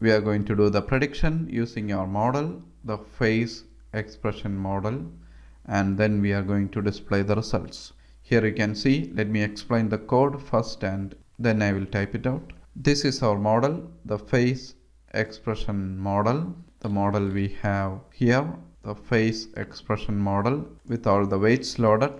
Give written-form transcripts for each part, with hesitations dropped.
we are going to do the prediction using our model, the face expression model, and then we are going to display the results. Here you can see, let me explain the code first and then I will type it out. This is our model, the face expression model. The model we have here, the face expression model with all the weights loaded.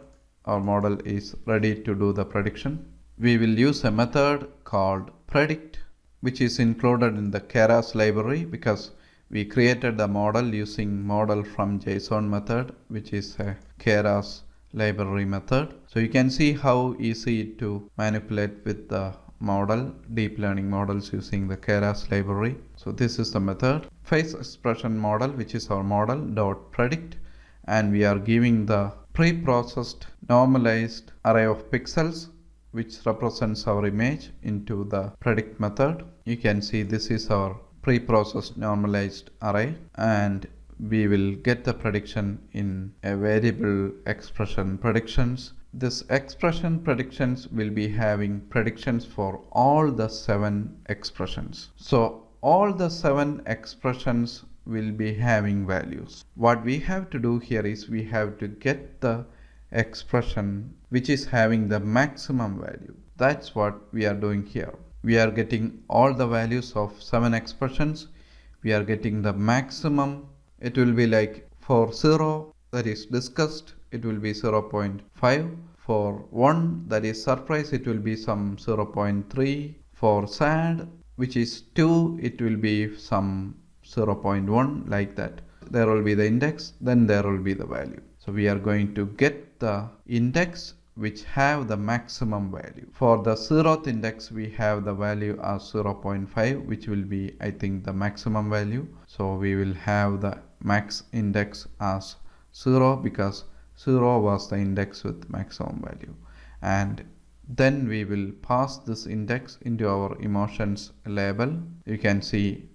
Our model is ready to do the prediction. We will use a method called predict, which is included in the Keras library because we created the model using model from JSON method, which is a Keras library method. So you can see how easy to manipulate with the model, deep learning models using the Keras library. So this is the method face expression model, which is our model dot predict, and we are giving the pre-processed normalized array of pixels which represents our image into the predict method. You can see this is our pre-processed normalized array, and we will get the prediction in a variable expression predictions. This expression predictions will be having predictions for all the 7 expressions. So all the 7 expressions will be having values. What we have to do here is we have to get the expression which is having the maximum value. That's what we are doing here. We are getting all the values of 7 expressions. We are getting the maximum. It will be like for 0 that is disgust, it will be 0.5. For 1 that is surprise, it will be some 0.3. For sad, which is 2, it will be some 0.1, like that. There will be the index, then there will be the value. So we are going to get the index which have the maximum value. For the 0th index, we have the value as 0.5, which will be, I think, the maximum value. So we will have the max index as 0 because 0 was the index with maximum value. And then we will pass this index into our emotions label. You can see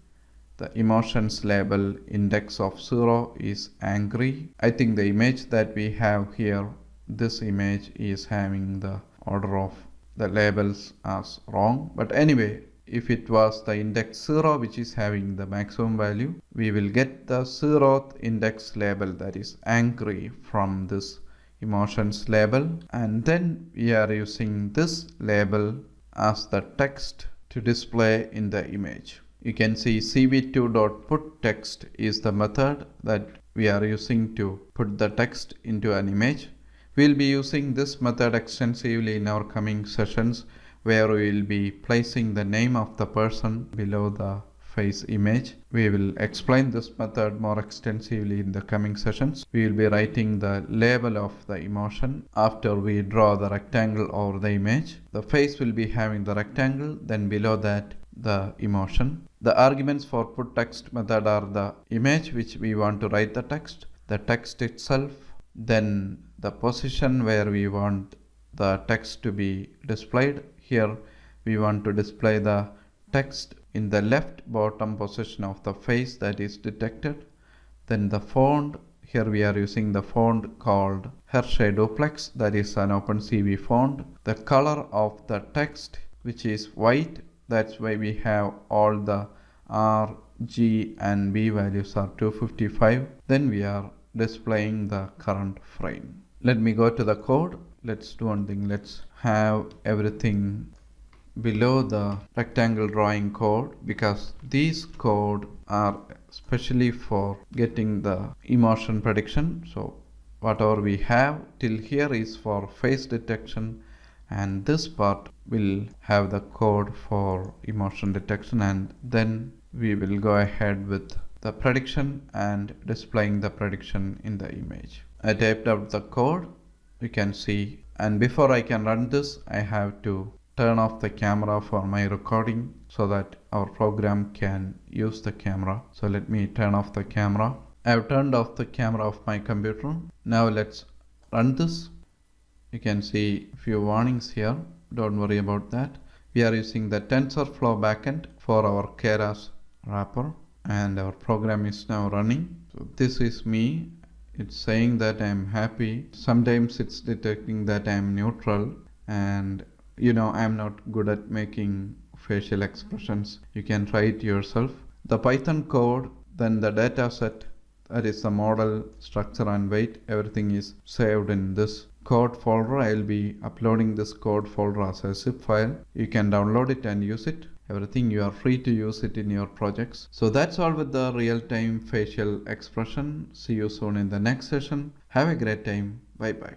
the emotions label index of 0 is angry. I think the image that we have here, this image is having the order of the labels as wrong. But anyway, if it was the index 0 which is having the maximum value, we will get the 0th index label, that is angry, from this emotions label, and then we are using this label as the text to display in the image. You can see cv2.putText is the method that we are using to put the text into an image. We'll be using this method extensively in our coming sessions, where we will be placing the name of the person below the face image. We will explain this method more extensively in the coming sessions. We will be writing the label of the emotion after we draw the rectangle over the image. The face will be having the rectangle, then below that the emotion. The arguments for putText method are the image which we want to write the text itself, then the position where we want the text to be displayed. Here we want to display the text in the left bottom position of the face that is detected. Then the font, here we are using the font called Hershey Duplex, that is an OpenCV font. The color of the text, which is white, that's why we have all the R, G and B values are 255. Then we are displaying the current frame. Let me go to the code. Let's do one thing. Let's have everything below the rectangle drawing code, because these code are especially for getting the emotion prediction. So whatever we have till here is for face detection, and this part will have the code for emotion detection, and then we will go ahead with the prediction and displaying the prediction in the image. I typed out the code, you can see, and before I can run this, I have to turn off the camera for my recording so that our program can use the camera. So let me turn off the camera. I have turned off the camera of my computer. Now let's run this. You can see a few warnings here. Don't worry about that. We are using the TensorFlow backend for our Keras wrapper, and our program is now running. So this is me. It's saying that I'm happy. Sometimes it's detecting that I'm neutral, and I'm not good at making facial expressions. You can try it yourself. the Python code, then the data set, that is the model, structure and weight, everything is saved in this code folder. I will be uploading this code folder as a zip file. You can download it and use it. Everything you are free to use it in your projects. So that's all with the real-time facial expression. See you soon in the next session. Have a great time. Bye bye.